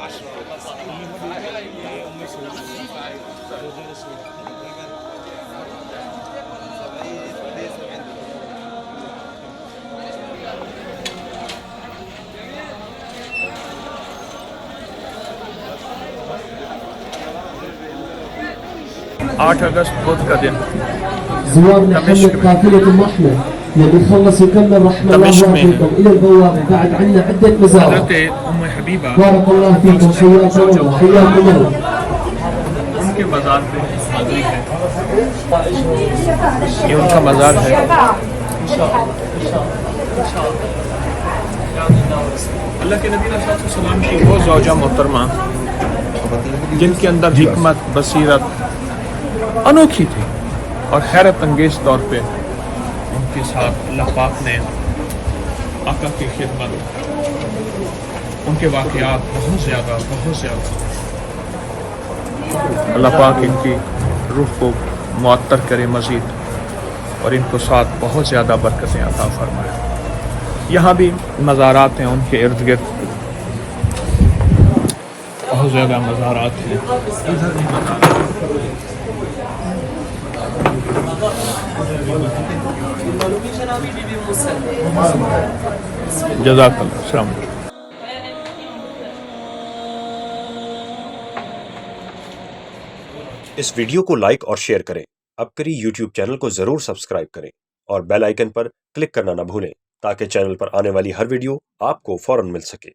8 अगस्त बुध का दिन زوارنا حملة قافلة الرحمة اللي بيخلص يكمل رحمة الله فيكم إلى البوابة. بعد عنا عدة مزارات. हज़रत उम्मे हबीबा بارك الله فيكم حياكم الله حياكم الله. उनके मज़ार पे हाज़िरी है। ये उनका मज़ार है। अल्लाह के नबी सल्लल्लाहु की वो ज़ौजा मोहतरमा जिनके अंदर हिकमत बसीरत अनोखी थी और हैरत अंगेज तौर पे उनके साथ अल्लाह पाक ने आका की खिदमत उनके वाक़यात बहुत ज़्यादा अल्लाह पाक इनकी रूह को मुअत्तर करे मज़ीद और इनको साथ बहुत ज़्यादा बरकतें अता फरमाए। यहाँ भी मज़ारात हैं, उनके इर्द गिर्द बहुत ज़्यादा मज़ारात हैं। इधर भी मज़ारात जज़ाकल्लाह अस्सलाम। इस वीडियो को लाइक और शेयर करें। अबकरी YouTube चैनल को जरूर सब्सक्राइब करें और बेल आइकन पर क्लिक करना न भूलें ताकि चैनल पर आने वाली हर वीडियो आपको फौरन मिल सके।